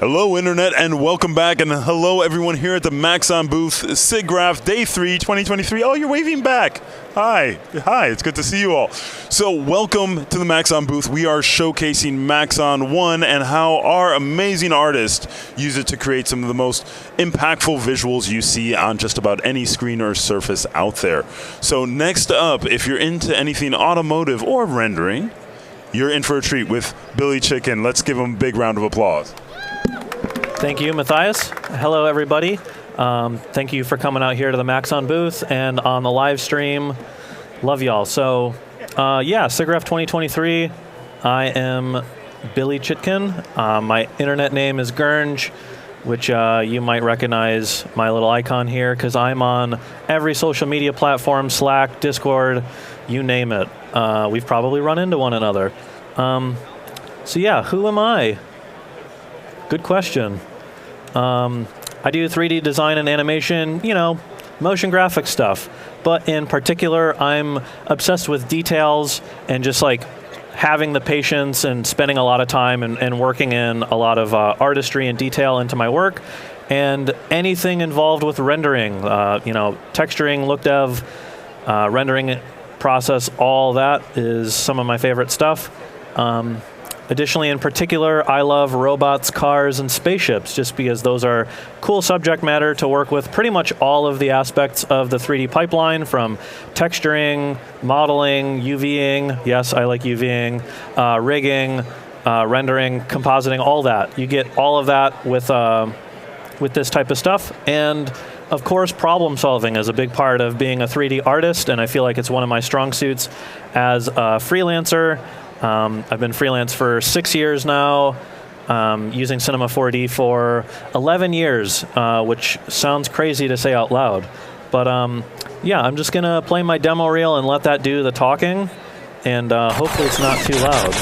Hello, Internet, and welcome back, and hello, everyone here at the Maxon booth, SIGGRAPH, Day 3, 2023. Oh, you're waving back. Hi, it's good to see you all. So, welcome to the Maxon booth. We are showcasing Maxon 1 and how our amazing artists use it to create some of the most impactful visuals you see on just about any screen or surface out there. So, next up, if you're into anything automotive or rendering, you're in for a treat with Billy Chitkin. Let's give him a big round of applause. Thank you, Matthias. Hello, everybody. Thank you for coming out here to the Maxon booth and on the live stream. Love y'all. So, SIGGRAPH 2023. I am Billy Chitkin. My internet name is Gurnge, which you might recognize my little icon here because I'm on every social media platform, Slack, Discord, you name it. We've probably run into one another. Who am I? Good question. I do 3D design and animation, motion graphic stuff. But in particular, I'm obsessed with details and just like having the patience and spending a lot of time and working in a lot of artistry and detail into my work. And anything involved with rendering, texturing, look dev, rendering process, all that is some of my favorite stuff. Additionally, in particular, I love robots, cars, and spaceships just because those are cool subject matter to work with pretty much all of the aspects of the 3D pipeline, from texturing, modeling, UVing, yes, I like UVing, rigging, rendering, compositing, all that. You get all of that with this type of stuff. And of course, problem solving is a big part of being a 3D artist, and I feel like it's one of my strong suits as a freelancer. I've been freelance for 6 years now, using Cinema 4D for 11 years, which sounds crazy to say out loud. But I'm just going to play my demo reel and let that do the talking, and hopefully it's not too loud.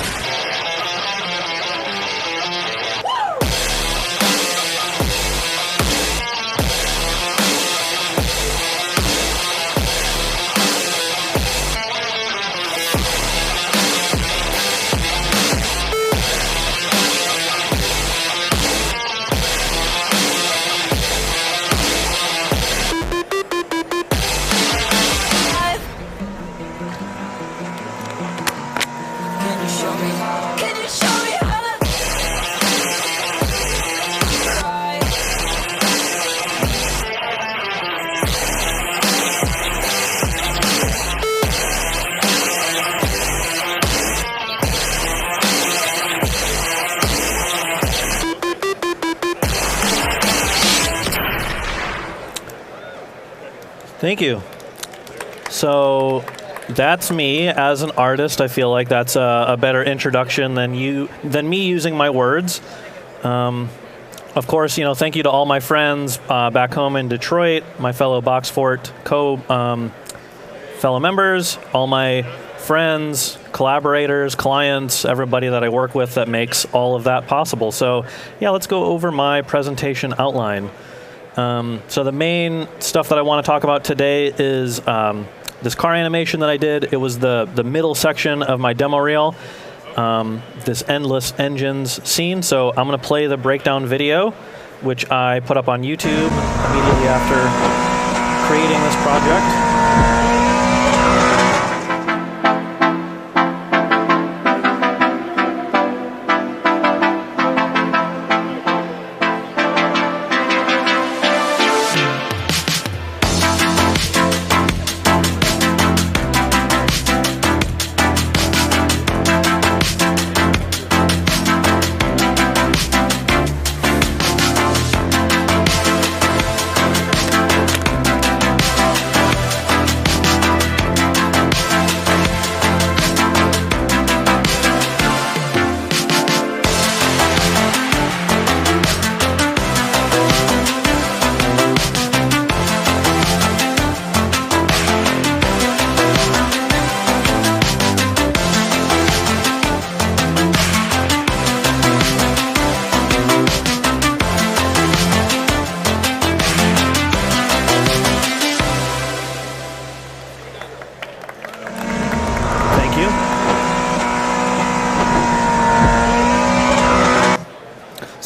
Thank you. So that's me as an artist. I feel like that's a better introduction than me using my words. Of course, thank you to all my friends back home in Detroit, my fellow Boxfort fellow members, all my friends, collaborators, clients, everybody that I work with that makes all of that possible. So let's go over my presentation outline. So the main stuff that I want to talk about today is this car animation that I did. It was the middle section of my demo reel, this endless engines scene. So I'm going to play the breakdown video, which I put up on YouTube immediately after creating this project.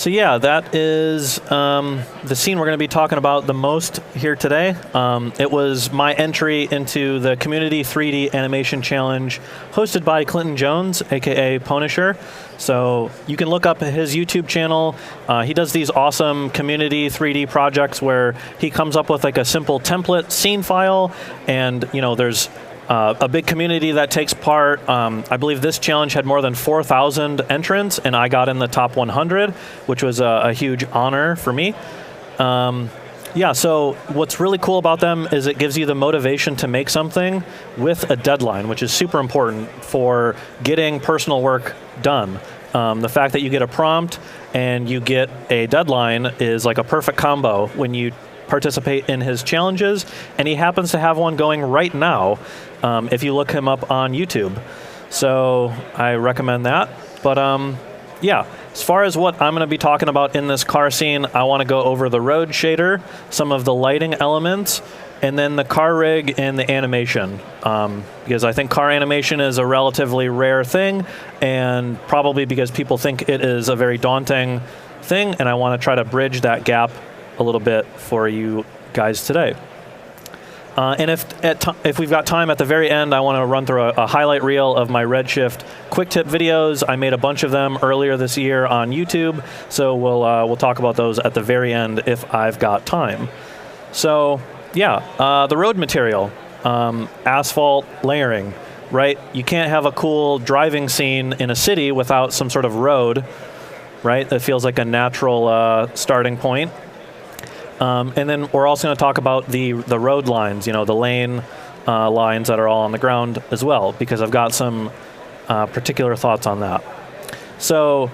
So yeah, that is the scene we're going to be talking about the most here today. It was my entry into the Community 3D Animation Challenge hosted by Clinton Jones, aka Punisher. So you can look up his YouTube channel. He does these awesome community 3D projects where he comes up with like a simple template scene file, and there's a big community that takes part. I believe this challenge had more than 4,000 entrants, and I got in the top 100, which was a huge honor for me. Yeah, so what's really cool about them is it gives you the motivation to make something with a deadline, which is super important for getting personal work done. The fact that you get a prompt and you get a deadline is like a perfect combo when you participate in his challenges, and he happens to have one going right now if you look him up on YouTube. So I recommend that. But yeah, as far as what I'm going to be talking about in this car scene, I want to go over the road shader, some of the lighting elements, and then the car rig and the animation. Because I think car animation is a relatively rare thing, and probably because people think it is a very daunting thing, and I want to try to bridge that gap a little bit for you guys today. And if we've got time at the very end, I want to run through a highlight reel of my Redshift quick tip videos. I made a bunch of them earlier this year on YouTube, so we'll talk about those at the very end if I've got time. So yeah, the road material, asphalt layering, right? You can't have a cool driving scene in a city without some sort of road, right? That feels like a natural starting point. And then we're also going to talk about the road lines, the lane lines that are all on the ground as well, because I've got some particular thoughts on that. So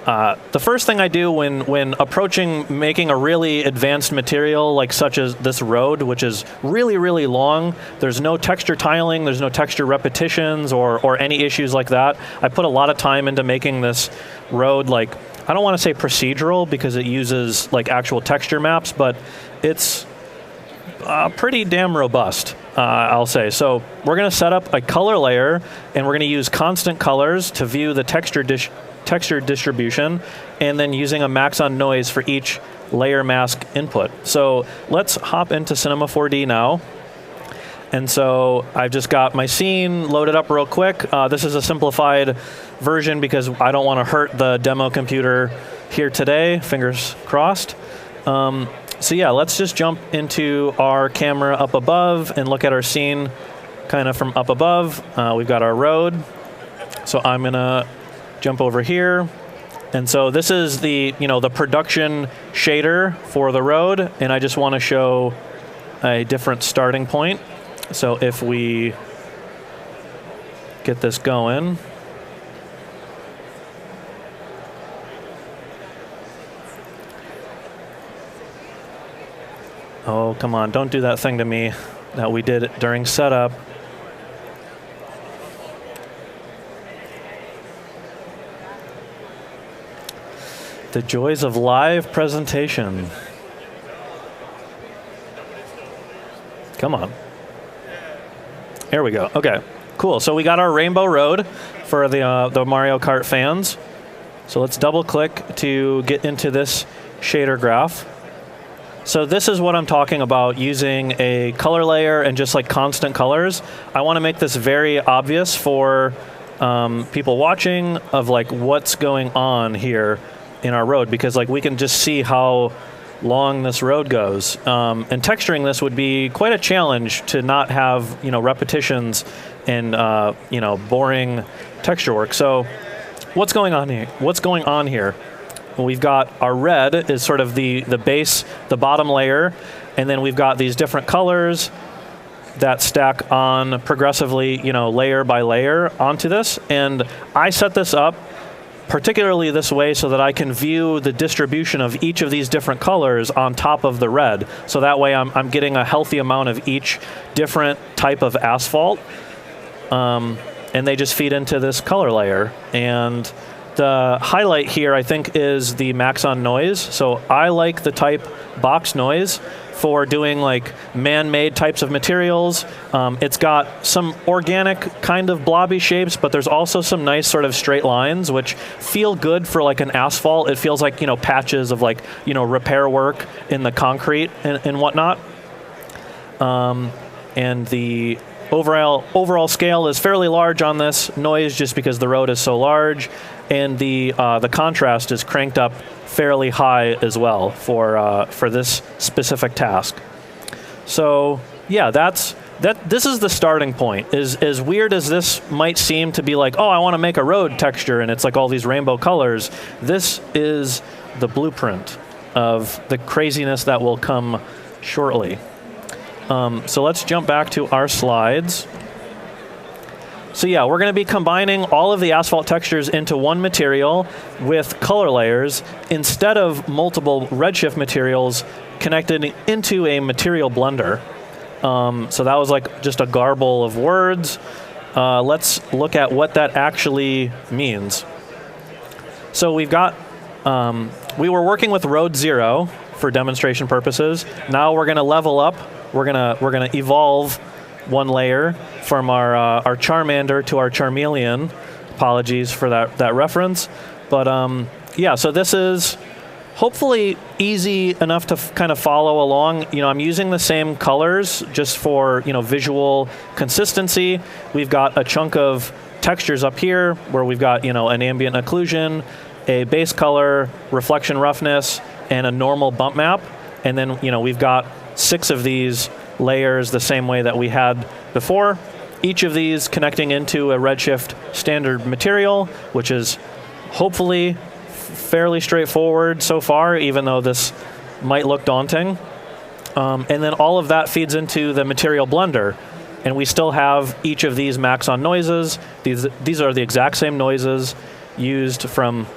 the first thing I do when approaching making a really advanced material like such as this road, which is really, really long, there's no texture tiling, there's no texture repetitions or any issues like that. I put a lot of time into making this road, like, I don't want to say procedural because it uses like actual texture maps, but it's pretty damn robust, I'll say. So we're going to set up a color layer, and we're going to use constant colors to view the texture distribution, and then using a Maxon noise for each layer mask input. So let's hop into Cinema 4D now. And so I've just got my scene loaded up real quick. This is a simplified version because I don't want to hurt the demo computer here today, fingers crossed. So yeah, let's just jump into our camera up above and look at our scene kind of from up above. We've got our road. So I'm going to jump over here. And so this is the production shader for the road, and I just want to show a different starting point. So if we get this going, oh, come on, don't do that thing to me that we did during setup. The joys of live presentation. Come on. Here we go. Okay, cool. So we got our rainbow road for the Mario Kart fans. So let's double click to get into this shader graph. So this is what I'm talking about, using a color layer and just like constant colors. I want to make this very obvious for people watching of like what's going on here in our road, because like we can just see how long this road goes. And texturing this would be quite a challenge to not have repetitions and boring texture work. So what's going on here? Well, we've got our red is sort of the base, the bottom layer, and then we've got these different colors that stack on progressively, layer by layer onto this. And I set this up particularly this way so that I can view the distribution of each of these different colors on top of the red. So that way I'm getting a healthy amount of each different type of asphalt. And they just feed into this color layer. And the highlight here, I think, is the Maxon noise. So I like the type box noise for doing like man-made types of materials. It's got some organic kind of blobby shapes, but there's also some nice sort of straight lines, which feel good for like an asphalt. It feels like, patches of like, repair work in the concrete and whatnot. And the overall scale is fairly large on this noise just because the road is so large, and the contrast is cranked up fairly high as well for this specific task. So yeah, this is the starting point. As weird as this might seem to be, like, oh, I want to make a road texture and it's like all these rainbow colors, this is the blueprint of the craziness that will come shortly. So let's jump back to our slides. So yeah, we're going to be combining all of the asphalt textures into one material with color layers instead of multiple redshift materials connected into a material blender. So that was like just a garble of words. Let's look at what that actually means. So we've got, we were working with Road 0 for demonstration purposes. Now we're going to level up. We're gonna evolve one layer from our Charmander to our Charmeleon. Apologies for that reference, but yeah. So this is hopefully easy enough to kind of follow along. I'm using the same colors just for visual consistency. We've got a chunk of textures up here where we've got an ambient occlusion, a base color, reflection roughness, and a normal bump map, and then we've got 6 of these layers the same way that we had before, each of these connecting into a redshift standard material, which is hopefully fairly straightforward so far, even though this might look daunting. And then all of that feeds into the material blender, and we still have each of these Maxon noises. These are the exact same noises used from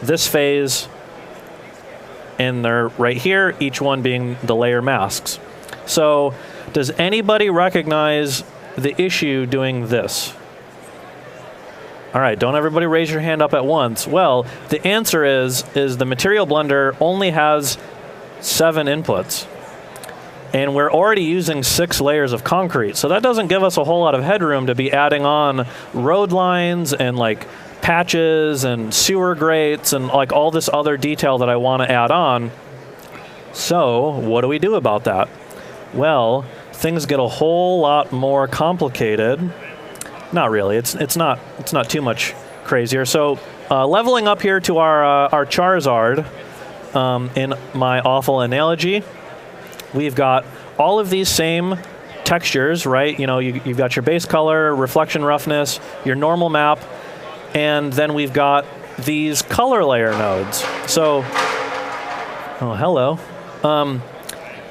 this phase, and they're right here, each one being the layer masks. So does anybody recognize the issue doing this? All right, don't everybody raise your hand up at once. Well, the answer is the material blender only has 7 inputs, and we're already using 6 layers of concrete. So that doesn't give us a whole lot of headroom to be adding on road lines and like patches and sewer grates and like all this other detail that I want to add on. So what do we do about that? Well, things get a whole lot more complicated. Not really. It's not too much crazier. So leveling up here to our Charizard, in my awful analogy, we've got all of these same textures, right? You've got your base color, reflection roughness, your normal map, and then we've got these color layer nodes. So, oh, hello.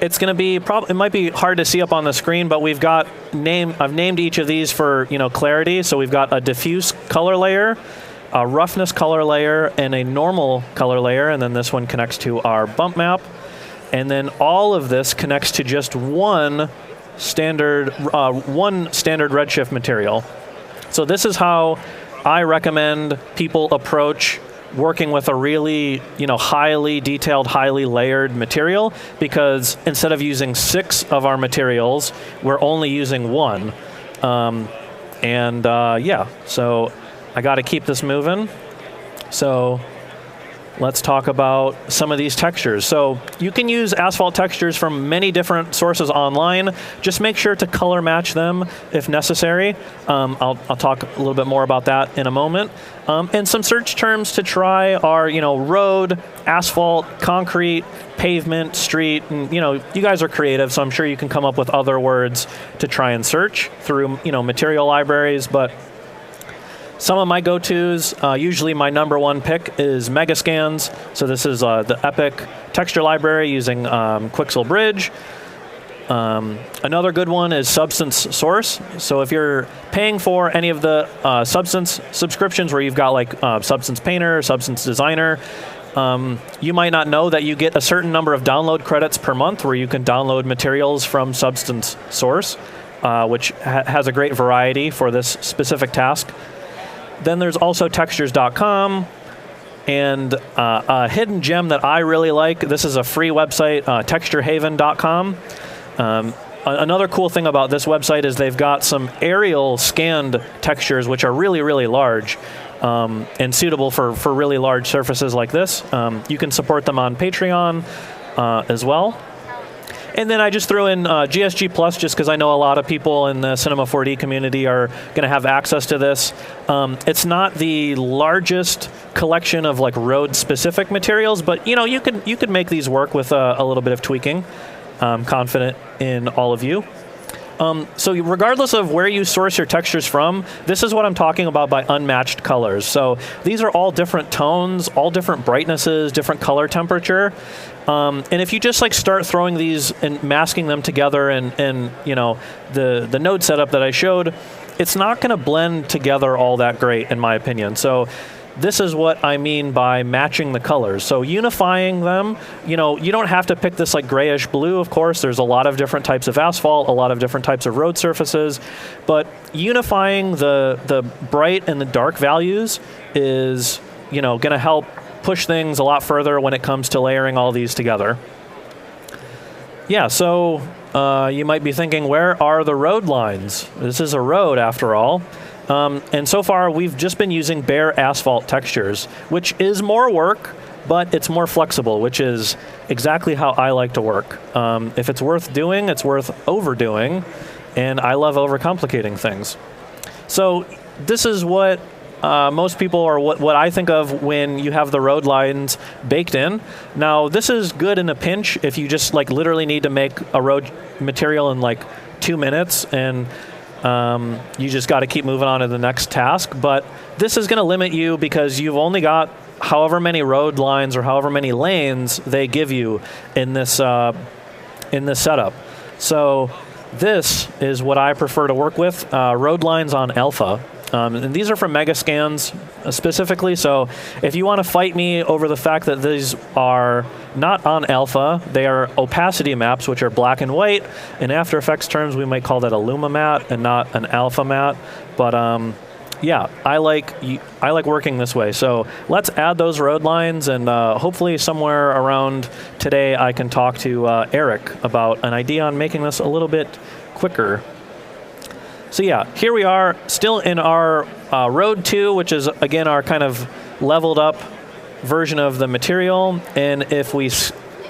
It's going to be it might be hard to see up on the screen, but we've got I've named each of these for clarity. So we've got a diffuse color layer, a roughness color layer, and a normal color layer, and then this one connects to our bump map, and then all of this connects to just one standard redshift material. So this is how I recommend people approach working with a really, highly detailed, highly layered material, because instead of using 6 of our materials, we're only using 1. Yeah, so I got to keep this moving. So let's talk about some of these textures. So you can use asphalt textures from many different sources online. Just make sure to color match them if necessary. I'll talk a little bit more about that in a moment. And some search terms to try are, road, asphalt, concrete, pavement, street, and you guys are creative, so I'm sure you can come up with other words to try and search through material libraries. But some of my go-tos, usually my #1 pick is Megascans. So this is the Epic texture library using Quixel Bridge. Another good one is Substance Source. So if you're paying for any of the Substance subscriptions where you've got like Substance Painter, Substance Designer, you might not know that you get a certain number of download credits per month where you can download materials from Substance Source, which has a great variety for this specific task. Then there's also textures.com. And a hidden gem that I really like, this is a free website, texturehaven.com. Another cool thing about this website is they've got some aerial scanned textures, which are really, really large and suitable for really large surfaces like this. You can support them on Patreon as well. And then I just threw in GSG Plus just because I know a lot of people in the Cinema 4D community are going to have access to this. It's not the largest collection of like road-specific materials, but you could make these work with a little bit of tweaking. I'm confident in all of you. So regardless of where you source your textures from, this is what I'm talking about by unmatched colors. So these are all different tones, all different brightnesses, different color temperature. And if you just like start throwing these and masking them together and the node setup that I showed, it's not going to blend together all that great in my opinion. So this is what I mean by matching the colors. So unifying them, you don't have to pick this like grayish blue, of course. There's a lot of different types of asphalt, a lot of different types of road surfaces, but unifying the bright and the dark values is, going to help push things a lot further when it comes to layering all these together. Yeah, so you might be thinking, where are the road lines? This is a road after all. And so far, we've just been using bare asphalt textures, which is more work, but it's more flexible, which is exactly how I like to work. If it's worth doing, it's worth overdoing, and I love overcomplicating things. So this is what most people, or what I think of when you have the road lines baked in. Now, this is good in a pinch if you just like literally need to make a road material in like 2 minutes, and you just got to keep moving on to the next task. But this is going to limit you because you've only got however many road lines or however many lanes they give you in this setup. So this is what I prefer to work with, road lines on alpha. And these are from Megascans specifically, so if you want to fight me over the fact that these are not on alpha, they are opacity maps, which are black and white. In After Effects terms, we might call that a luma matte and not an alpha matte. But yeah, I like working this way. So let's add those road lines, and hopefully somewhere around today I can talk to Eric about an idea on making this a little bit quicker. So yeah, here we are, still in our Road 2, which is, again, our kind of leveled up version of the material. And if we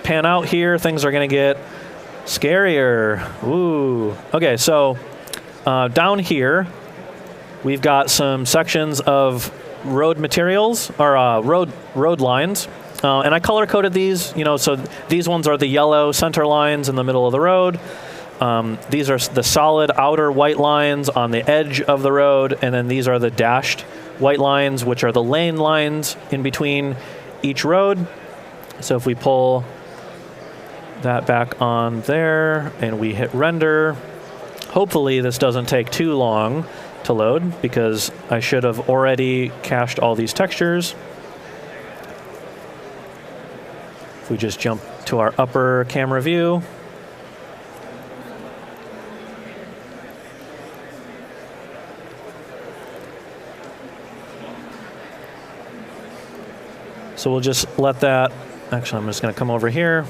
pan out here, things are going to get scarier. Ooh. Okay, so down here, we've got some sections of road materials, or road lines. And I color-coded these, so these ones are the yellow center lines in the middle of the road. These are the solid outer white lines on the edge of the road, and then these are the dashed white lines, which are the lane lines in between each road. So if we pull that back on there and we hit render, hopefully this doesn't take too long to load because I should have already cached all these textures. If we just jump to our upper camera view, so we'll just let that, actually I'm just going to come over here,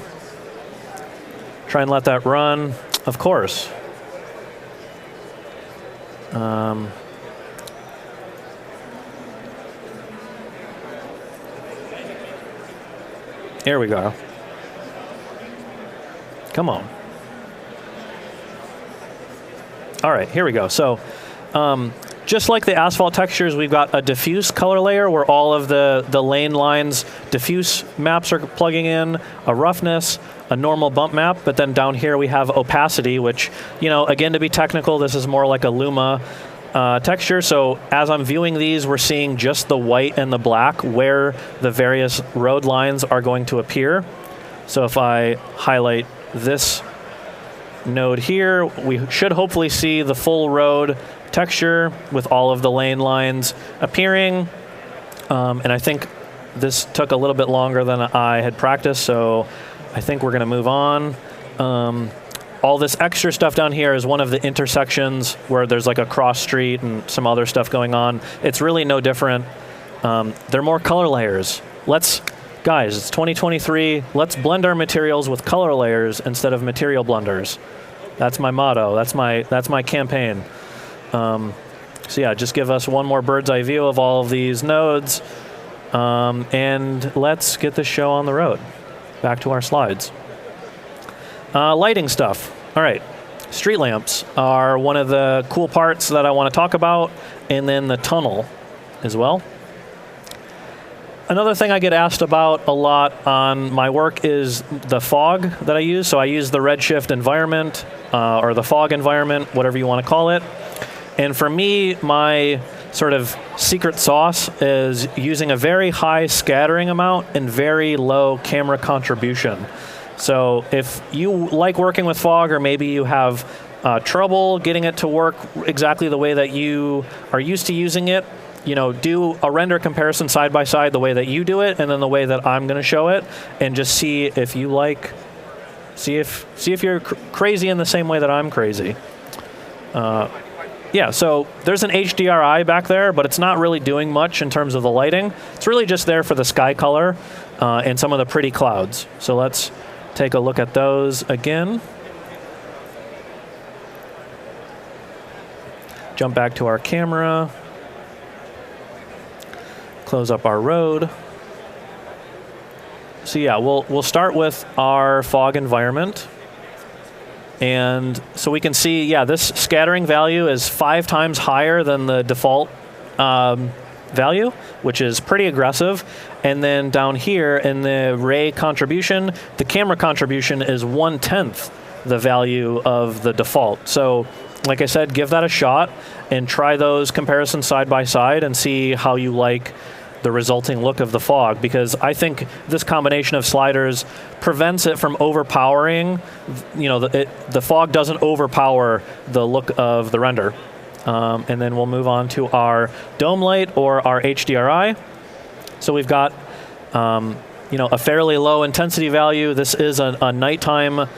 try and let that run, of course. Here we go. Come on. All right, here we go. So just like the asphalt textures, we've got a diffuse color layer where all of the lane lines, diffuse maps are plugging in, a roughness, a normal bump map, but then down here we have opacity, which, again, to be technical, this is more like a luma texture. So as I'm viewing these, we're seeing just the white and the black where the various road lines are going to appear. So if I highlight this node here, we should hopefully see the full road texture with all of the lane lines appearing. And I think this took a little bit longer than I had practiced, so I think we're going to move on. All this extra stuff down here is one of the intersections where there's like a cross street and some other stuff going on. It's really no different. They're more color layers. Guys, it's 2023. Let's blend our materials with color layers instead of material blenders. That's my motto. That's my campaign. So yeah, just give us one more bird's eye view of all of these nodes, and let's get this show on the road. Back to our slides. Lighting stuff. All right. Street lamps are one of the cool parts that I want to talk about, and then the tunnel as well. Another thing I get asked about a lot on my work is the fog that I use. So I use the Redshift environment, or the fog environment, whatever you want to call it. And for me, my sort of secret sauce is using a very high scattering amount and very low camera contribution. So if you like working with fog, or maybe you have trouble getting it to work exactly the way that you are used to using it, do a render comparison side by side, the way that you do it and then the way that I'm going to show it, and just see if you see if you're crazy in the same way that I'm crazy. Yeah, so there's an HDRI back there, but it's not really doing much in terms of the lighting. It's really just there for the sky color and some of the pretty clouds. So let's take a look at those again. Jump back to our camera. Close up our road. So yeah, we'll start with our fog environment. And so we can see, yeah, this scattering value is 5 times higher than the default value, which is pretty aggressive. And then down here in the ray contribution, the camera contribution is 1/10 the value of the default. So like I said, give that a shot and try those comparisons side by side and see how you like the resulting look of the fog, because I think this combination of sliders prevents it from overpowering. The fog doesn't overpower the look of the render. And then we'll move on to our dome light, or our HDRI. So we've got a fairly low intensity value. This is a nighttime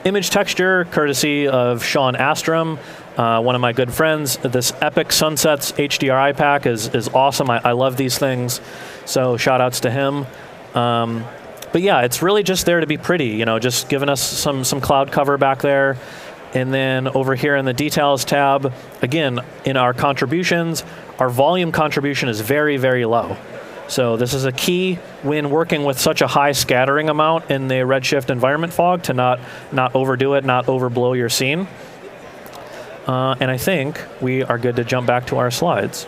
image texture, courtesy of Sean Astrom, one of my good friends. This Epic Sunsets HDRI pack is awesome. I love these things, so shout outs to him. But yeah, it's really just there to be pretty, just giving us some cloud cover back there. And then over here in the details tab, again, in our contributions, our volume contribution is very, very low. So this is a key when working with such a high scattering amount in the Redshift environment fog, to not overdo it, not overblow your scene. And I think we are good to jump back to our slides.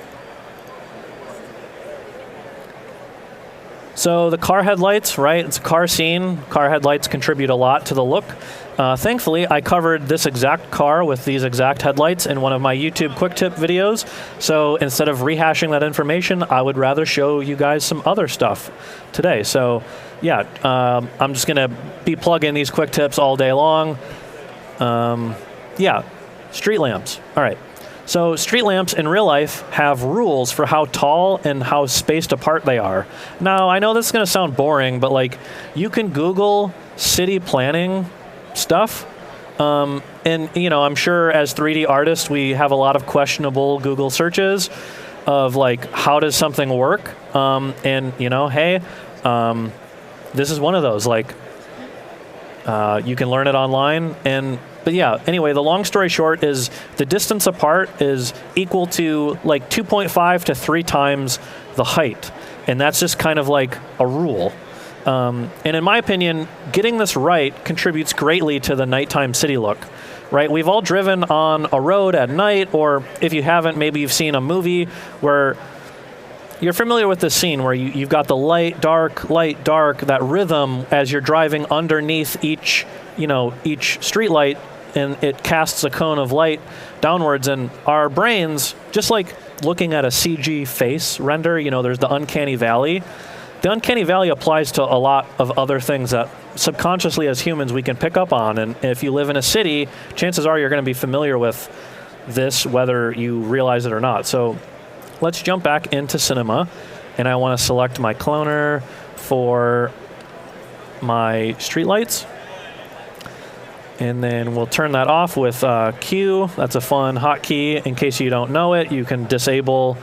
So the car headlights, right? It's a car scene. Car headlights contribute a lot to the look. Thankfully, I covered this exact car with these exact headlights in one of my YouTube quick tip videos. So instead of rehashing that information, I would rather show you guys some other stuff today. So yeah, I'm just going to be plugging these quick tips all day long. Yeah, street lamps. All right. So street lamps in real life have rules for how tall and how spaced apart they are. Now, I know this is going to sound boring, but you can Google city planning stuff. And I'm sure as 3D artists, we have a lot of questionable Google searches of how does something work? Hey, this is one of those. You can learn it online. But yeah, anyway, the long story short is the distance apart is equal to 2.5 to 3 times the height. And that's just kind of a rule. And in my opinion, getting this right contributes greatly to the nighttime city look, right? We've all driven on a road at night, or if you haven't, maybe you've seen a movie where you're familiar with this scene where you've got the light, dark, that rhythm as you're driving underneath each street light, and it casts a cone of light downwards. And our brains, just like looking at a CG face render, there's the uncanny valley. The uncanny valley applies to a lot of other things that subconsciously as humans we can pick up on. And if you live in a city, chances are you're going to be familiar with this, whether you realize it or not. So let's jump back into Cinema, and I want to select my cloner for my streetlights. And then we'll turn that off with Q. That's a fun hotkey. In case you don't know it, you can disable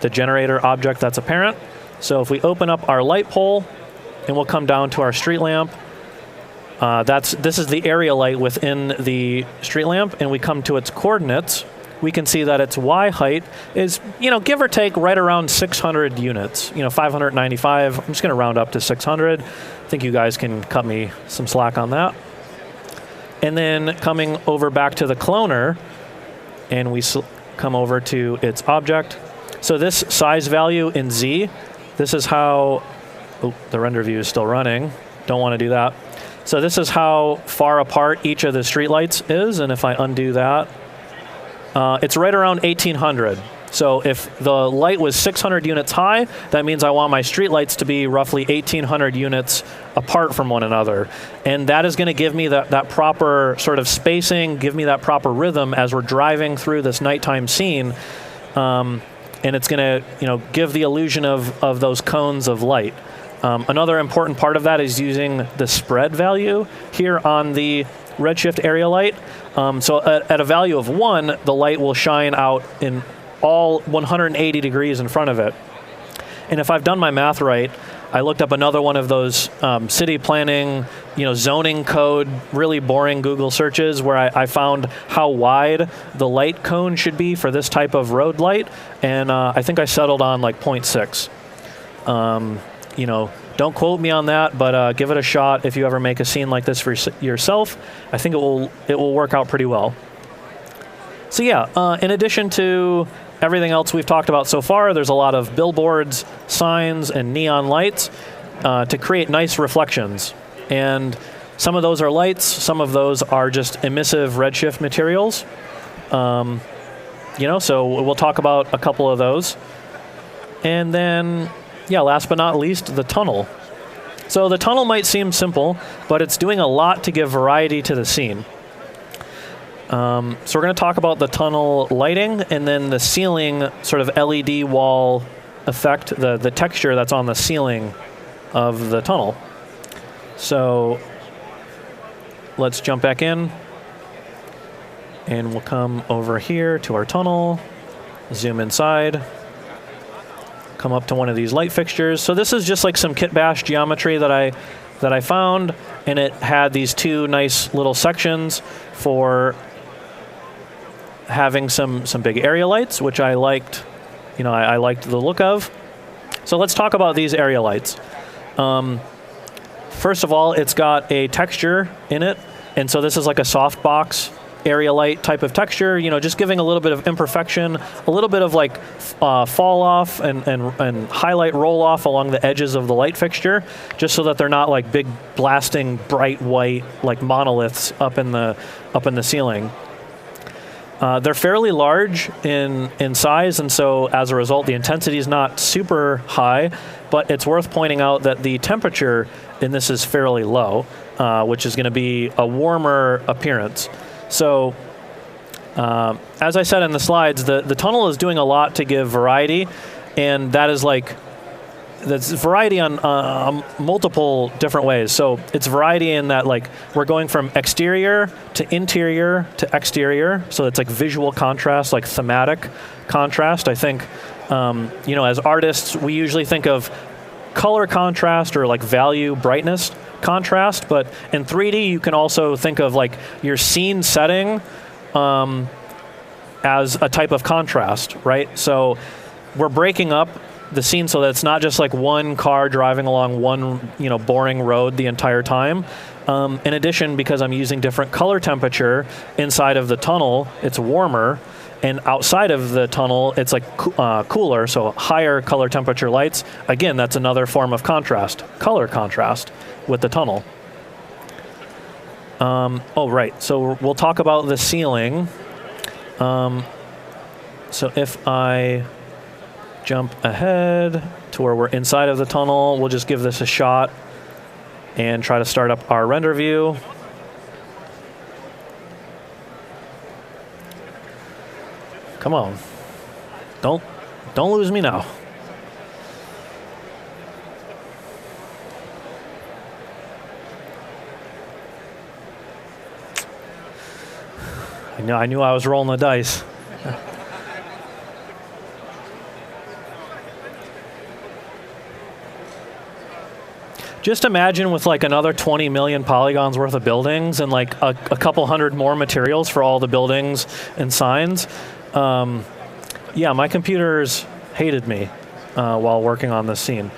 the generator object that's apparent. So if we open up our light pole, and we'll come down to our street lamp, this is the area light within the street lamp, and we come to its coordinates. We can see that its Y height is, give or take right around 600 units, 595. I'm just going to round up to 600. I think you guys can cut me some slack on that. And then coming over back to the cloner, and we come over to its object. So this size value in Z, this is how, the render view is still running. Don't want to do that. So this is how far apart each of the streetlights is, and if I undo that, it's right around 1,800. So if the light was 600 units high, that means I want my streetlights to be roughly 1,800 units apart from one another. And that is going to give me that proper sort of spacing, give me that proper rhythm as we're driving through this nighttime scene. And it's going to give the illusion of those cones of light. Another important part of that is using the spread value here on the redshift area light. So at a value of 1, the light will shine out in all 180 degrees in front of it. And if I've done my math right, I looked up another one of those city planning, zoning code, really boring Google searches where I found how wide the light cone should be for this type of road light, and I think I settled on like 0.6. Don't quote me on that, but give it a shot if you ever make a scene like this for yourself. I think it will work out pretty well. So yeah, in addition to everything else we've talked about so far, there's a lot of billboards, signs, and neon lights to create nice reflections. And some of those are lights, some of those are just emissive redshift materials. So we'll talk about a couple of those. And then, last but not least, the tunnel. So the tunnel might seem simple, but it's doing a lot to give variety to the scene. So we're going to talk about the tunnel lighting and then the ceiling sort of LED wall effect, the texture that's on the ceiling of the tunnel. So let's jump back in, and we'll come over here to our tunnel, zoom inside, come up to one of these light fixtures. So this is just like some kit bash geometry that I found, and it had these two nice little sections for having some big area lights, which I liked. I liked the look of. So let's talk about these area lights. First of all, it's got a texture in it, and so this is like a softbox area light type of texture, just giving a little bit of imperfection, a little bit of like fall off and highlight roll off along the edges of the light fixture, just so that they're not like big blasting bright white like monoliths up in the ceiling. They're fairly large in size, and so as a result, the intensity is not super high, but it's worth pointing out that the temperature in this is fairly low, which is going to be a warmer appearance. So, as I said in the slides, the tunnel is doing a lot to give variety, and that's variety on multiple different ways. So it's variety in that we're going from exterior to interior to exterior. So it's like visual contrast, like thematic contrast. I think, as artists, we usually think of color contrast or like value, brightness contrast. But in 3D, you can also think of like your scene setting as a type of contrast, right? So we're breaking up the scene so that it's not just like one car driving along one boring road the entire time. In addition, because I'm using different color temperature inside of the tunnel, it's warmer, and outside of the tunnel it's like cooler, so higher color temperature lights. Again, that's another form of contrast, color contrast with the tunnel. Right, so we'll talk about the ceiling. So if I jump ahead to where we're inside of the tunnel, we'll just give this a shot and try to start up our render view. Come on. Don't lose me now. I knew I was rolling the dice. just imagine with like another 20 million polygons worth of buildings and like a couple hundred more materials for all the buildings and signs. Yeah, my computers hated me while working on this scene.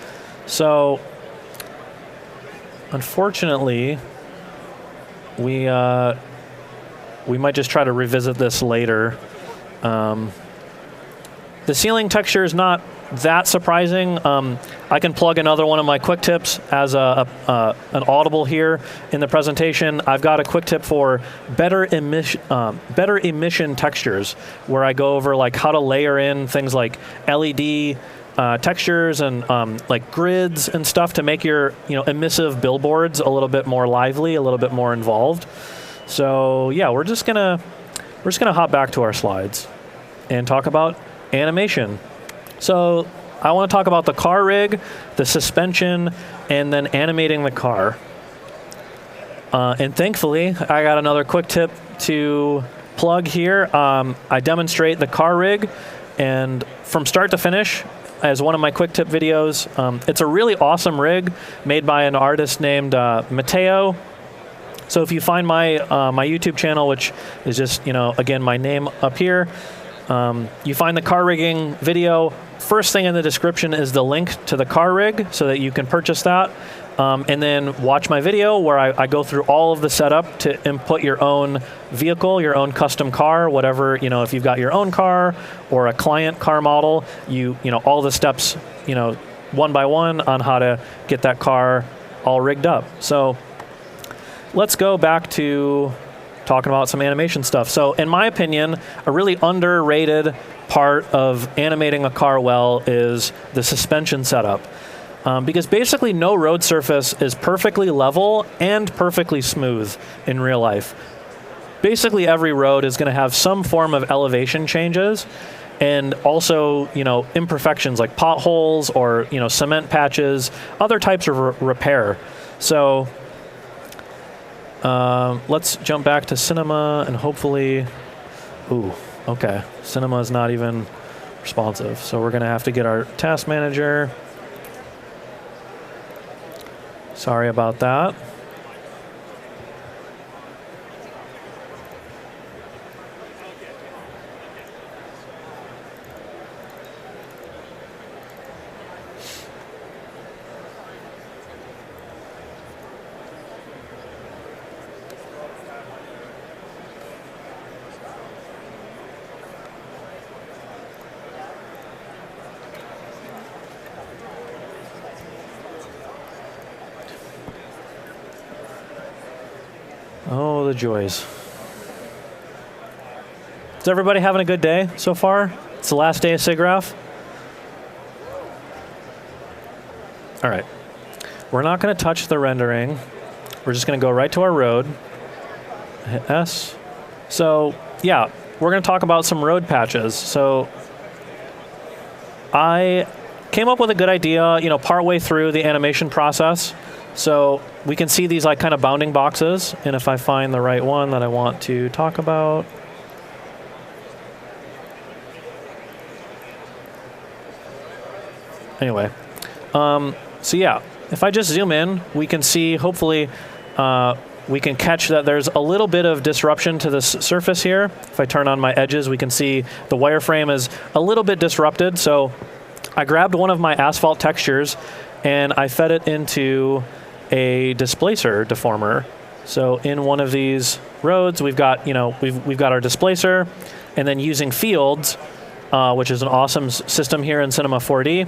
So unfortunately, we might just try to revisit this later. The ceiling texture is not that surprising. I can plug another one of my quick tips as an audible here in the presentation. I've got a quick tip for better emission textures, where I go over like how to layer in things like LED textures and like grids and stuff to make your emissive billboards a little bit more lively, a little bit more involved. So yeah, we're just gonna hop back to our slides and talk about animation. So I want to talk about the car rig, the suspension, and then animating the car. And thankfully, I got another quick tip to plug here. I demonstrate the car rig, and from start to finish, as one of my quick tip videos. It's a really awesome rig made by an artist named Matteo. So if you find my my YouTube channel, which is just again my name up here, you find the car rigging video. First thing in the description is the link to the car rig so that you can purchase that. And then watch my video where I go through all of the setup to input your own vehicle, your own custom car, whatever, if you've got your own car or a client car model, all the steps, one by one on how to get that car all rigged up. So let's go back to talking about some animation stuff. So in my opinion, a really underrated part of animating a car well is the suspension setup. Because basically no road surface is perfectly level and perfectly smooth in real life. Basically every road is going to have some form of elevation changes and also, imperfections like potholes or, cement patches, other types of repair. So let's jump back to cinema and hopefully, okay, cinema is not even responsive. So we're going to have to get our task manager. Sorry about that. Oh, the joys. Is everybody having a good day so far? It's the last day of SIGGRAPH. All right. We're not going to touch the rendering. We're just going to go right to our road. Hit S. So, yeah, we're going to talk about some road patches. So, I came up with a good idea, partway through the animation process. So we can see these like kind of bounding boxes, and if I find the right one that I want to talk about. Anyway, so yeah, if I just zoom in, we can see, hopefully, we can catch that there's a little bit of disruption to this surface here. If I turn on my edges, we can see the wireframe is a little bit disrupted. So I grabbed one of my asphalt textures and I fed it into a displacer deformer. So in one of these roads, we've got we've got our displacer, and then using fields, which is an awesome system here in Cinema 4D,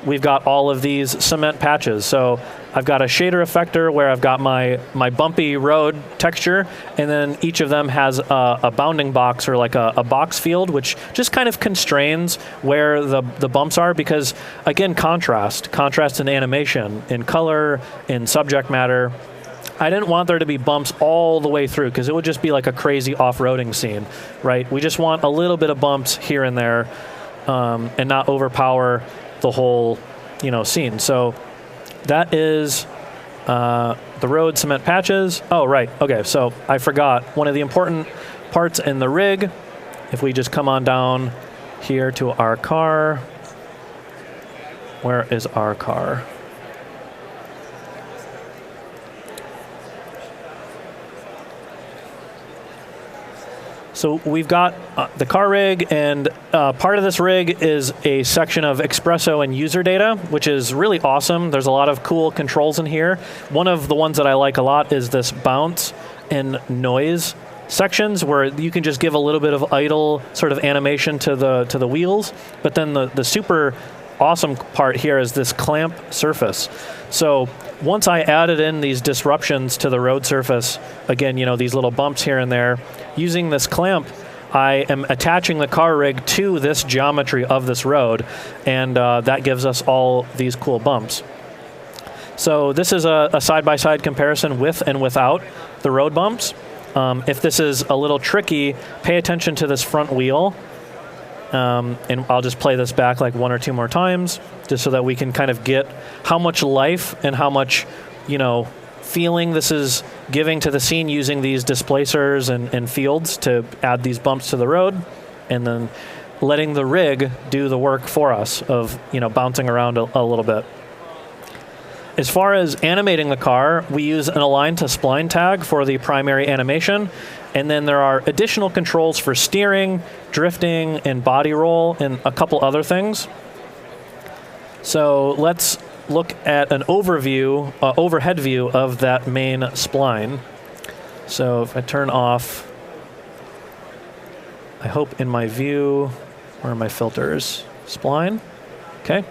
we've got all of these cement patches. So I've got a shader effector where I've got my bumpy road texture, and then each of them has a bounding box or like a box field, which just kind of constrains where the bumps are because, again, contrast in animation, in color, in subject matter. I didn't want there to be bumps all the way through because it would just be like a crazy off-roading scene, right? We just want a little bit of bumps here and there and not overpower the whole, scene. So that is the road cement patches. Oh, right. Okay, so I forgot one of the important parts in the rig. If we just come on down here to our car. Where is our car? So we've got the car rig, and part of this rig is a section of Espresso and user data, which is really awesome. There's a lot of cool controls in here. One of the ones that I like a lot is this bounce and noise sections, where you can just give a little bit of idle sort of animation to the wheels. But then the super awesome part here is this clamp surface. So once I added in these disruptions to the road surface, again, these little bumps here and there, using this clamp, I am attaching the car rig to this geometry of this road, and that gives us all these cool bumps. So this is a side-by-side comparison with and without the road bumps. If this is a little tricky, pay attention to this front wheel. And I'll just play this back like 1 or 2 more times, just so that we can kind of get how much life and how much, feeling this is giving to the scene using these displacers and fields to add these bumps to the road, and then letting the rig do the work for us of, bouncing around a little bit. As far as animating the car, we use an align to spline tag for the primary animation, and then there are additional controls for steering, drifting, and body roll, and a couple other things. So let's look at an overhead view of that main spline. So if I turn off, I hope in my view, where are my filters? Spline, okay.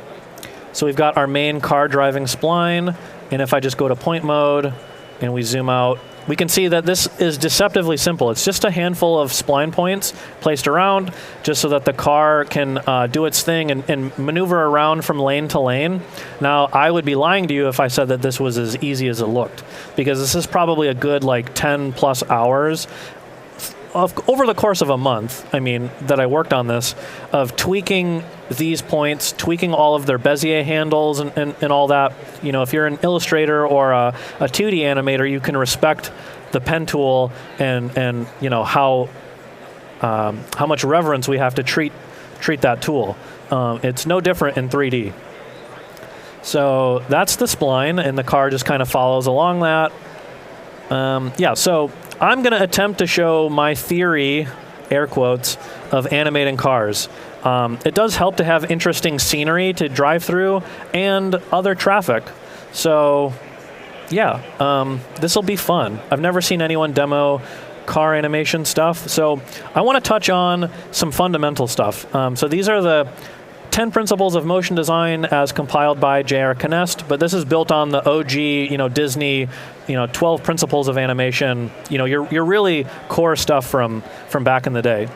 So we've got our main car driving spline, and if I just go to point mode and we zoom out, we can see that this is deceptively simple. It's just a handful of spline points placed around just so that the car can do its thing and maneuver around from lane to lane. Now, I would be lying to you if I said that this was as easy as it looked, because this is probably a good 10 plus hours over the course of a month, that I worked on this, of tweaking these points, tweaking all of their Bezier handles and all that. If you're an illustrator or a 2D animator, you can respect the pen tool and how much reverence we have to treat that tool. It's no different in 3D. So that's the spline, and the car just kind of follows along that. So I'm going to attempt to show my theory, air quotes, of animating cars. It does help to have interesting scenery to drive through and other traffic. So, this will be fun. I've never seen anyone demo car animation stuff. So I want to touch on some fundamental stuff. So these are the 10 principles of motion design as compiled by J.R. Knest, but this is built on the OG, Disney, 12 principles of animation, your really core stuff from back in the day.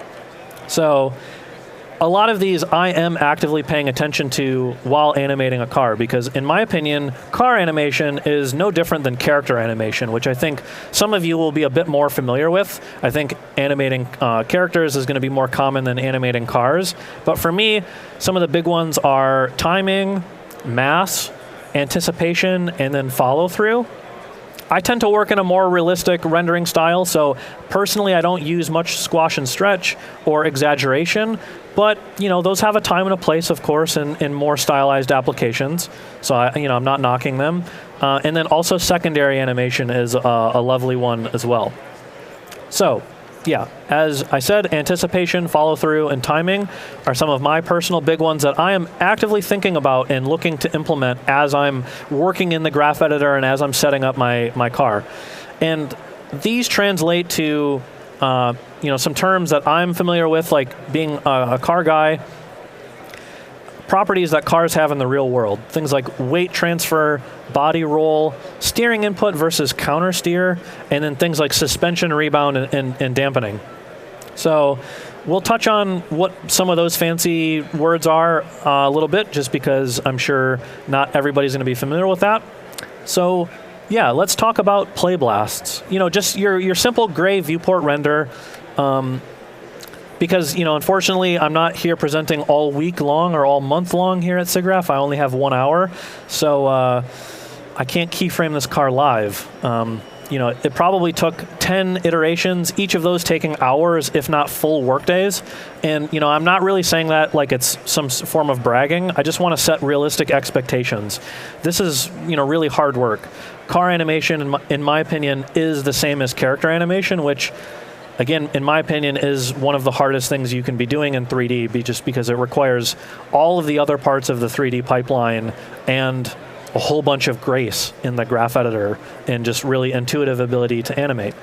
So a lot of these I am actively paying attention to while animating a car, because in my opinion, car animation is no different than character animation, which I think some of you will be a bit more familiar with. I think animating characters is going to be more common than animating cars. But for me, some of the big ones are timing, mass, anticipation, and then follow through. I tend to work in a more realistic rendering style, so personally I don't use much squash and stretch or exaggeration, but those have a time and a place, of course, in more stylized applications. So I'm not knocking them. And then also secondary animation is a lovely one as well. So as I said, anticipation, follow through, and timing are some of my personal big ones that I am actively thinking about and looking to implement as I'm working in the graph editor and as I'm setting up my car. And these translate to some terms that I'm familiar with, like being a car guy, properties that cars have in the real world. Things like weight transfer, body roll, steering input versus counter steer, and then things like suspension, rebound, and dampening. So we'll touch on what some of those fancy words are a little bit, just because I'm sure not everybody's going to be familiar with that. So let's talk about play blasts. Just your simple gray viewport render. Because, unfortunately, I'm not here presenting all week long or all month long here at SIGGRAPH. I only have 1 hour, so I can't keyframe this car live. It probably took 10 iterations, each of those taking hours, if not full workdays. And, I'm not really saying that like it's some form of bragging. I just want to set realistic expectations. This is, really hard work. Car animation, in my opinion, is the same as character animation, which again, in my opinion, is one of the hardest things you can be doing in 3D, just because it requires all of the other parts of the 3D pipeline and a whole bunch of grace in the graph editor and just really intuitive ability to animate.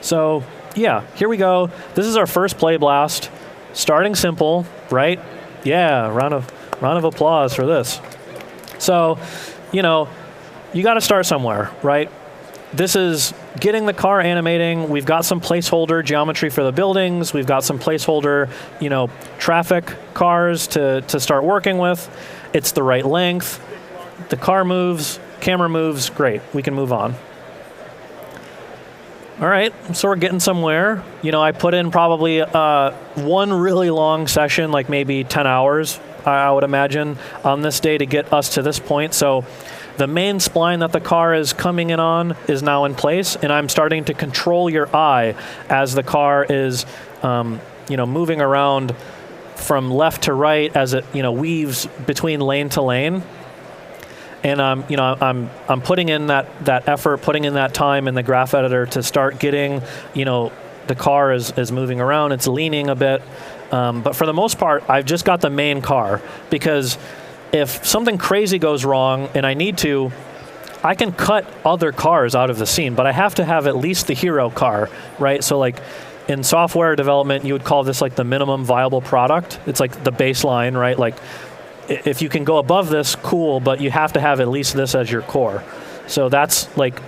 So yeah, here we go. This is our first play blast. Starting simple, right? Yeah, round of applause for this. So, you know, you got to start somewhere, right? This is getting the car animating. We've got some placeholder geometry for the buildings. We've got some placeholder, traffic cars to start working with. It's the right length. The car moves, camera moves, great. We can move on. All right, so we're getting somewhere. I put in probably one really long session, like maybe 10 hours, I would imagine, on this day to get us to this point. So the main spline that the car is coming in on is now in place, and I'm starting to control your eye as the car is, moving around from left to right as it, weaves between lane to lane. And I'm putting in that effort, putting in that time in the graph editor to start getting, the car is moving around, it's leaning a bit. But for the most part, I've just got the main car, because if something crazy goes wrong and I need to, I can cut other cars out of the scene, but I have to have at least the hero car, right? So like in software development, you would call this like the minimum viable product. It's like the baseline, right? Like, if you can go above this, cool, but you have to have at least this as your core. So that's like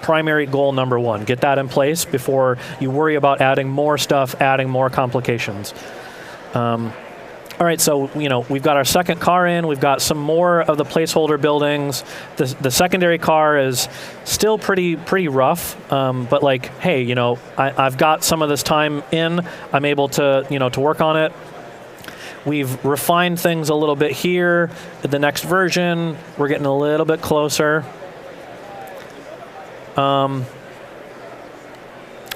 primary goal number one. Get that in place before you worry about adding more stuff, adding more complications. All right, so we've got our second car in. We've got some more of the placeholder buildings. The secondary car is still pretty rough, but like, hey, I've got some of this time in. I'm able to to work on it. We've refined things a little bit here. The next version, we're getting a little bit closer. Okay,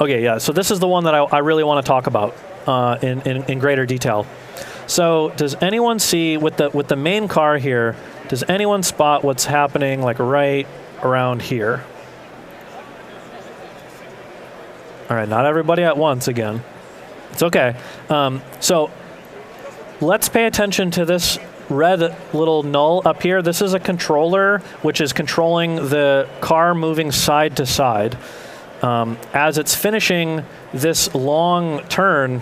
yeah, so this is the one that I really want to talk about in greater detail. So does anyone see, with the main car here, does anyone spot what's happening like right around here? All right, not everybody at once again. It's okay. So let's pay attention to this red little null up here. This is a controller which is controlling the car moving side to side. As it's finishing this long turn,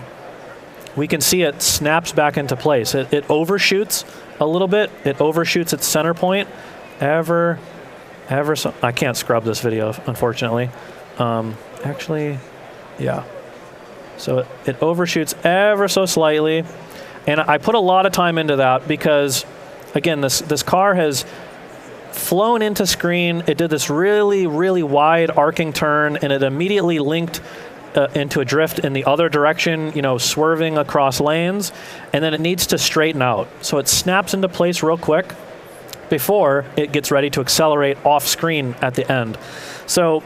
we can see it snaps back into place. It overshoots a little bit. It overshoots its center point ever so. I can't scrub this video, unfortunately. Actually, yeah. So it overshoots ever so slightly. And I put a lot of time into that because, again, this car has flown into screen. It did this really, really wide arcing turn, and it immediately linked into a drift in the other direction, swerving across lanes. And then it needs to straighten out. So it snaps into place real quick before it gets ready to accelerate off screen at the end. So,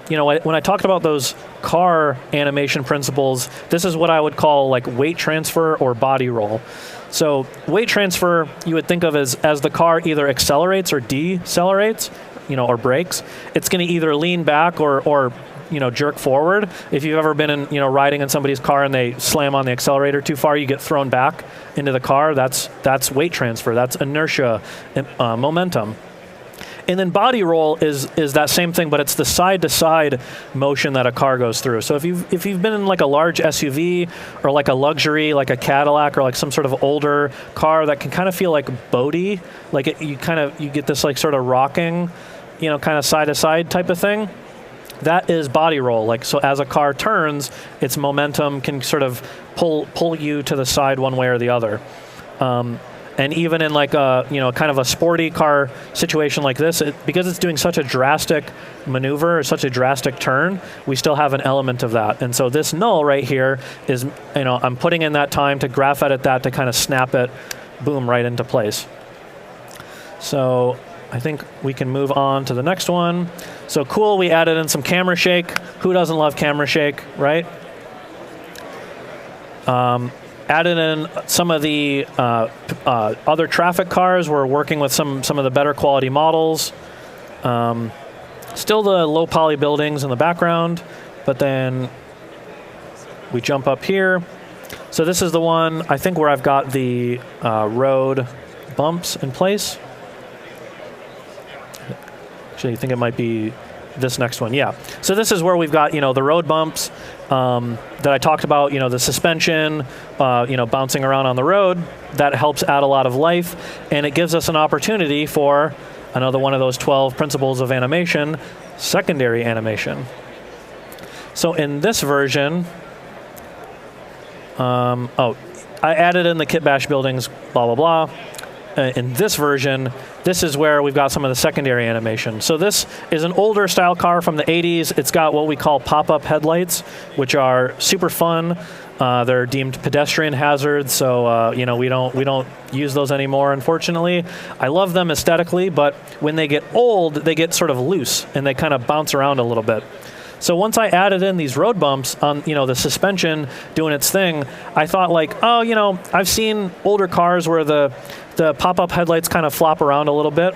when I talked about those car animation principles, this is what I would call like weight transfer or body roll. So weight transfer, you would think of as the car either accelerates or decelerates, or brakes. It's going to either lean back or jerk forward. If you've ever been in, riding in somebody's car and they slam on the accelerator too far, you get thrown back into the car. That's weight transfer. That's inertia, momentum. And then body roll is that same thing, but it's the side-to-side motion that a car goes through. So if you've been in like a large SUV or like a luxury, like a Cadillac or like some sort of older car that can kind of feel like boaty, like you get this like sort of rocking, kind of side-to-side type of thing. That is body roll. Like, so as a car turns, its momentum can sort of pull you to the side one way or the other. And even in like a, kind of a sporty car situation like this, because it's doing such a drastic maneuver or such a drastic turn, we still have an element of that. And so this null right here is, I'm putting in that time to graph edit that to kind of snap it, boom, right into place. So I think we can move on to the next one. So cool, we added in some camera shake. Who doesn't love camera shake, right? Added in some of the other traffic cars. We're working with some of the better quality models. Still the low poly buildings in the background, but then we jump up here. So this is the one, I think, where I've got the road bumps in place. Actually, I think it might be this next one, yeah. So this is where we've got, the road bumps that I talked about, the suspension, bouncing around on the road. That helps add a lot of life, and it gives us an opportunity for another one of those 12 principles of animation, secondary animation. So in this version, I added in the kit bash buildings, blah, blah, blah. In this version, this is where we've got some of the secondary animation. So this is an older style car from the 80s. It's got what we call pop-up headlights, which are super fun. They're deemed pedestrian hazards, so we don't use those anymore, unfortunately. I love them aesthetically, but when they get old, they get sort of loose and they kind of bounce around a little bit. So once I added in these road bumps on, the suspension doing its thing, I thought I've seen older cars where the pop-up headlights kind of flop around a little bit.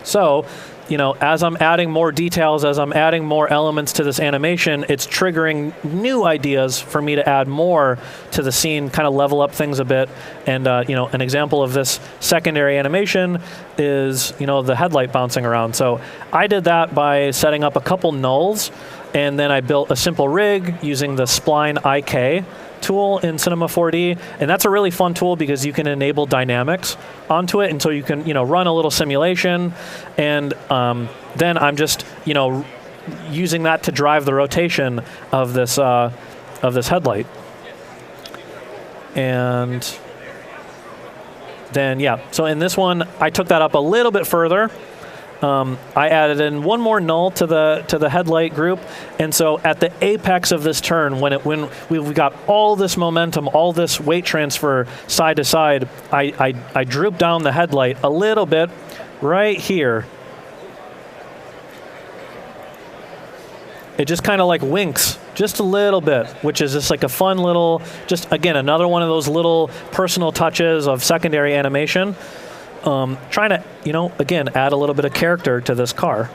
So, as I'm adding more details, as I'm adding more elements to this animation, it's triggering new ideas for me to add more to the scene, kind of level up things a bit. And, an example of this secondary animation is, the headlight bouncing around. So I did that by setting up a couple nulls, and then I built a simple rig using the Spline IK tool in Cinema 4D, and that's a really fun tool because you can enable dynamics onto it, and so you can run a little simulation, and then I'm just using that to drive the rotation of this headlight, and then so in this one I took that up a little bit further. I added in one more null to the headlight group, and so at the apex of this turn, when we got all this momentum, all this weight transfer side to side, I drooped down the headlight a little bit right here. It just kind of winks just a little bit, which is just a fun little, just again another one of those little personal touches of secondary animation. Trying to, again, add a little bit of character to this car.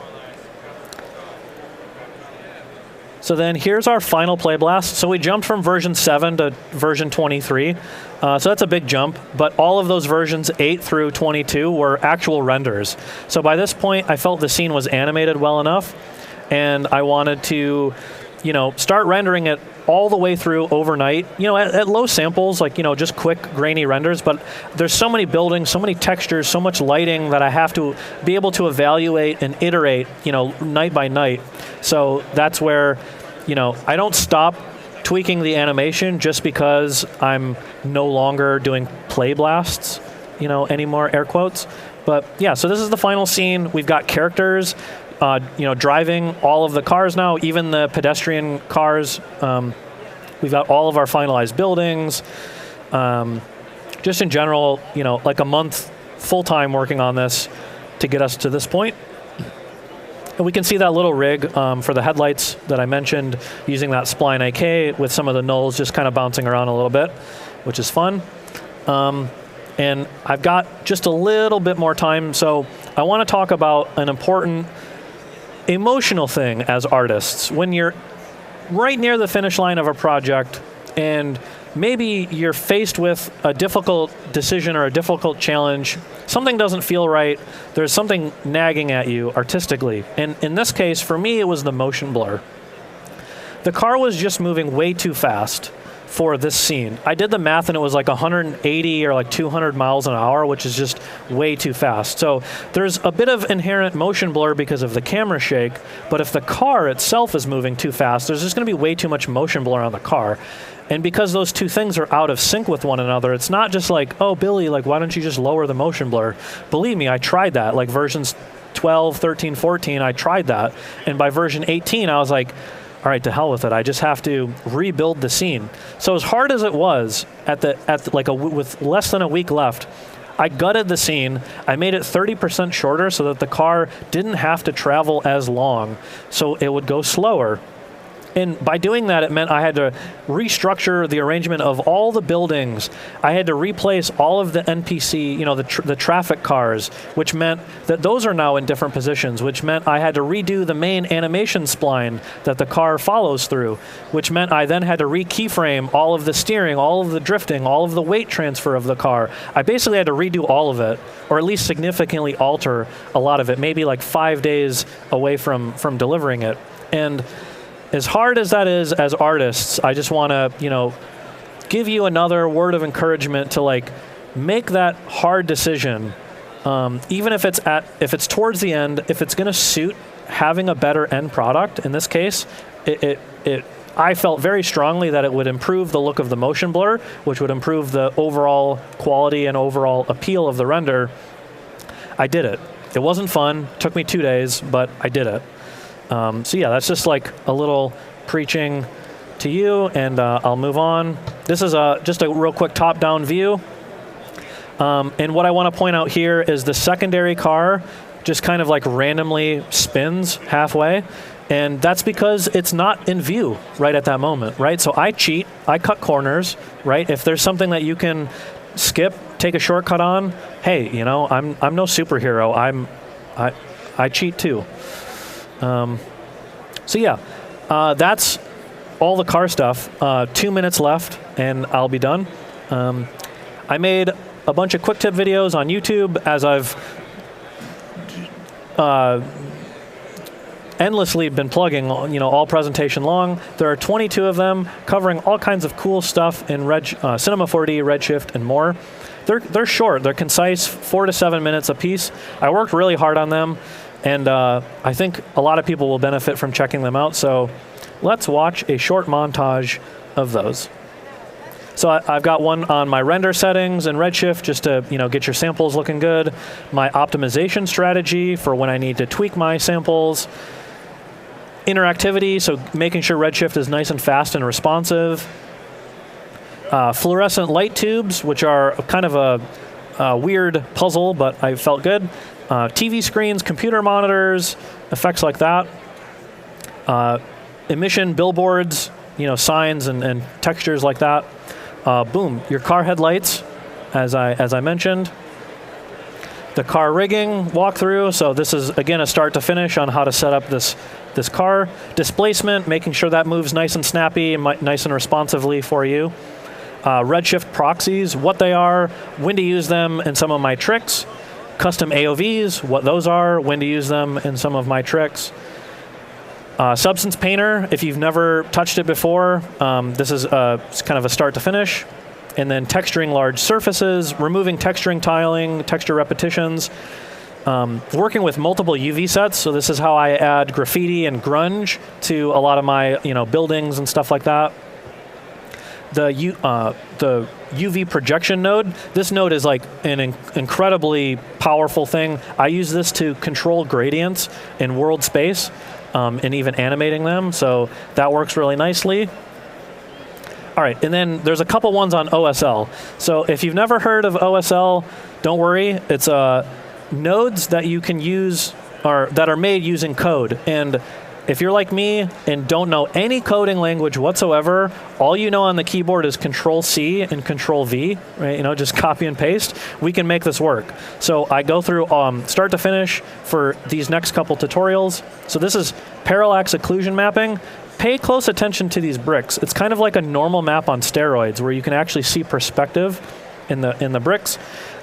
So then here's our final play blast. So we jumped from version 7 to version 23. So that's a big jump, but all of those versions 8 through 22 were actual renders. So by this point, I felt the scene was animated well enough, and I wanted to, start rendering it all the way through overnight, at low samples, just quick, grainy renders. But there's so many buildings, so many textures, so much lighting that I have to be able to evaluate and iterate, night by night. So that's where, I don't stop tweaking the animation just because I'm no longer doing play blasts, anymore, air quotes. But yeah, so this is the final scene. We've got characters, driving all of the cars now, even the pedestrian cars. We've got all of our finalized buildings. Just in general, a month full-time working on this to get us to this point. And we can see that little rig for the headlights that I mentioned, using that Spline IK with some of the nulls just kind of bouncing around a little bit, which is fun. And I've got just a little bit more time, so I want to talk about an important emotional thing as artists. When you're right near the finish line of a project and maybe you're faced with a difficult decision or a difficult challenge, something doesn't feel right, there's something nagging at you artistically. And in this case, for me, it was the motion blur. The car was just moving way too fast for this scene. I did the math and it was 180 or 200 miles an hour, which is just way too fast. So there's a bit of inherent motion blur because of the camera shake, but if the car itself is moving too fast, there's just going to be way too much motion blur on the car. And because those two things are out of sync with one another, it's not just oh, Billy, why don't you just lower the motion blur? Believe me, I tried that. Versions 12, 13, 14, I tried that. And by version 18, I was all right, to hell with it. I just have to rebuild the scene. So as hard as it was with less than a week left, I gutted the scene. I made it 30% shorter so that the car didn't have to travel as long, so it would go slower. And by doing that, it meant I had to restructure the arrangement of all the buildings. I had to replace all of the NPC, the traffic cars, which meant that those are now in different positions, which meant I had to redo the main animation spline that the car follows through, which meant I then had to re-keyframe all of the steering, all of the drifting, all of the weight transfer of the car. I basically had to redo all of it, or at least significantly alter a lot of it, maybe like 5 days away from delivering it. And as hard as that is as artists, I just want to, give you another word of encouragement to like make that hard decision, even if it's towards the end, if it's going to suit having a better end product. In this case, I felt very strongly that it would improve the look of the motion blur, which would improve the overall quality and overall appeal of the render. I did it. It wasn't fun. Took me 2 days, but I did it. So yeah, that's just like a little preaching to you, and I'll move on. This is just a real quick top-down view. And what I want to point out here is the secondary car just kind of like randomly spins halfway, and that's because it's not in view right at that moment, right? So I cheat, I cut corners, right? If there's something that you can skip, take a shortcut on, hey, I'm no superhero. I cheat too. So yeah, that's all the car stuff. 2 minutes left, and I'll be done. I made a bunch of quick tip videos on YouTube, as I've endlessly been plugging, all presentation long. There are 22 of them covering all kinds of cool stuff in Cinema 4D, Redshift, and more. They're short. They're concise, 4 to 7 minutes a piece. I worked really hard on them. And I think a lot of people will benefit from checking them out. So let's watch a short montage of those. So I've got one on my render settings in Redshift, just to get your samples looking good. My optimization strategy for when I need to tweak my samples. Interactivity, so making sure Redshift is nice and fast and responsive. Fluorescent light tubes, which are kind of a weird puzzle, but I felt good. TV screens, computer monitors, effects like that. Emission billboards, signs and textures like that. Boom, your car headlights, as I mentioned. The car rigging walkthrough. So this is, again, a start to finish on how to set up this car. Displacement, making sure that moves nice and snappy and nice and responsively for you. Redshift proxies, what they are, when to use them, and some of my tricks. Custom AOVs, what those are, when to use them, and some of my tricks. Substance Painter, if you've never touched it before, this is it's kind of a start to finish. And then texturing large surfaces, removing texturing tiling, texture repetitions. Working with multiple UV sets, so this is how I add graffiti and grunge to a lot of my buildings and stuff like that. The UV projection node, this node is like an incredibly powerful thing. I use this to control gradients in world space and even animating them, so that works really nicely. All right, and then there's a couple ones on OSL. So if you've never heard of OSL, don't worry. It's nodes that you can use that are made using code. And if you're like me and don't know any coding language whatsoever, all you know on the keyboard is Control-C and Control-V, right? Just copy and paste. We can make this work. So I go through start to finish for these next couple tutorials. So this is parallax occlusion mapping. Pay close attention to these bricks. It's kind of like a normal map on steroids where you can actually see perspective in the bricks.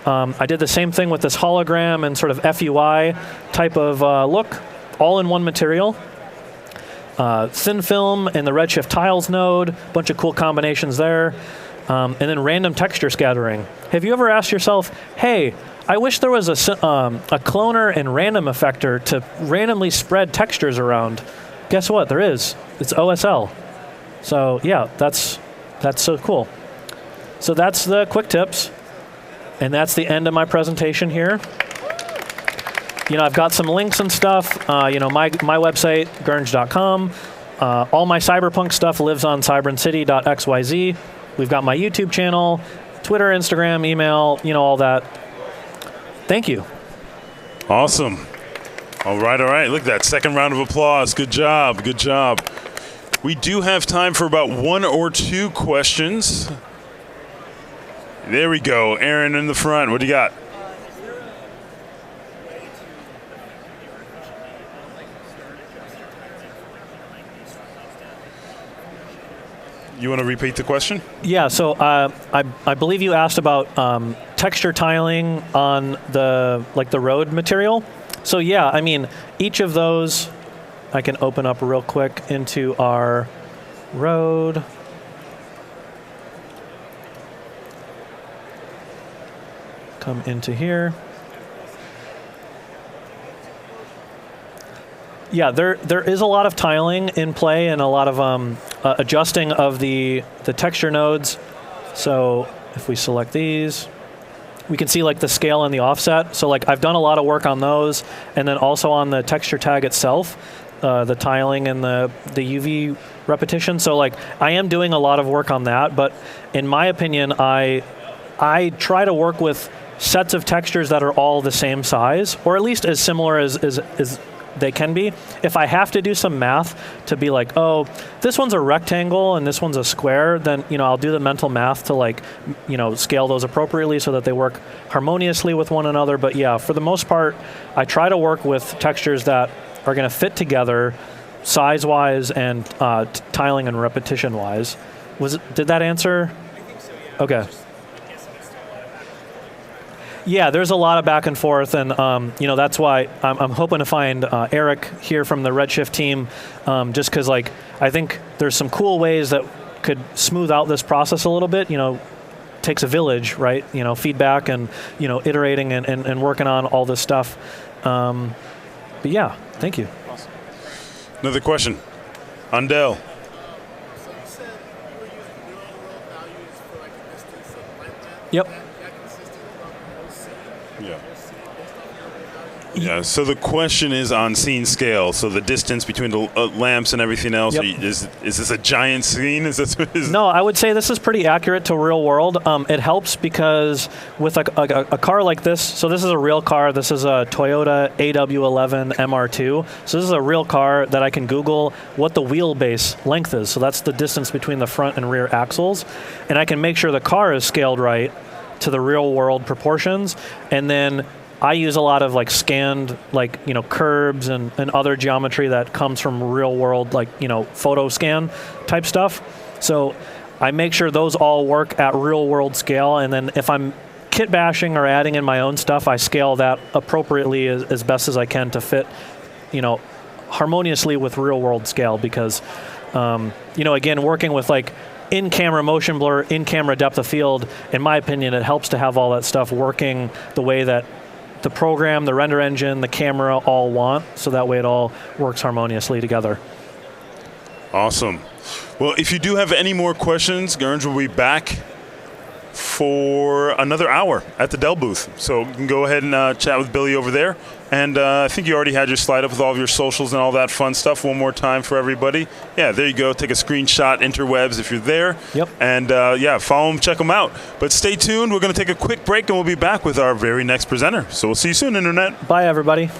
I did the same thing with this hologram and sort of FUI type of look, all in one material. Thin film and the Redshift tiles node, bunch of cool combinations there. And then random texture scattering. Have you ever asked yourself, hey, I wish there was a cloner and random effector to randomly spread textures around? Guess what? There is. It's OSL. So yeah, that's so cool. So that's the quick tips. And that's the end of my presentation here. I've got some links and stuff. My website, gurnge.com. All my cyberpunk stuff lives on cyberncity.xyz. We've got my YouTube channel, Twitter, Instagram, email, all that. Thank you. Awesome. All right. Look at that. Second round of applause. Good job. We do have time for about 1 or 2 questions. There we go. Aaron in the front. What do you got? You want to repeat the question? Yeah, so I believe you asked about texture tiling on the road material. So yeah, I mean, each of those I can open up real quick into our road. Come into here. Yeah, there is a lot of tiling in play and a lot of adjusting of the texture nodes. So if we select these, we can see like the scale and the offset. So like I've done a lot of work on those, and then also on the texture tag itself, the tiling and the UV repetition. So like I am doing a lot of work on that, but in my opinion, I try to work with sets of textures that are all the same size, or at least as similar as they can be. If I have to do some math to be like, oh, this one's a rectangle and this one's a square, then I'll do the mental math to like scale those appropriately so that they work harmoniously with one another. But yeah, for the most part, I try to work with textures that are going to fit together size-wise and tiling and repetition-wise. Did that answer? I think so, yeah. Okay. Yeah, there's a lot of back and forth, and that's why I'm hoping to find Eric here from the Redshift team, just because like I think there's some cool ways that could smooth out this process a little bit. Takes a village, right? Feedback and iterating and working on all this stuff. But yeah, thank you. Awesome. Another question, Andel. So you said you were using real-world values for like the distance of the light lamp. Yep. Yeah. Yeah, so the question is on scene scale. So the distance between the lamps and everything else, Yep. is this a giant scene? Is this No, I would say this is pretty accurate to real world. It helps because with a car like this, so this is a real car. This is a Toyota AW11 MR2. So this is a real car that I can Google what the wheelbase length is. So that's the distance between the front and rear axles. And I can make sure the car is scaled right to the real world proportions. And then I use a lot of like scanned curbs and other geometry that comes from real world photo scan type stuff. So I make sure those all work at real world scale, and then if I'm kit bashing or adding in my own stuff, I scale that appropriately as best as I can to fit harmoniously with real world scale, because again, working with like in-camera motion blur, in-camera depth of field, in my opinion, it helps to have all that stuff working the way that the program, the render engine, the camera all want, so that way it all works harmoniously together. Awesome. Well, if you do have any more questions, Gurns will be back for another hour at the Dell booth. So you can go ahead and chat with Billy over there. And I think you already had your slide up with all of your socials and all that fun stuff. One more time for everybody. Yeah, there you go. Take a screenshot, interwebs if you're there. Yep. And follow them, check them out. But stay tuned. We're going to take a quick break, and we'll be back with our very next presenter. So we'll see you soon, Internet. Bye, everybody.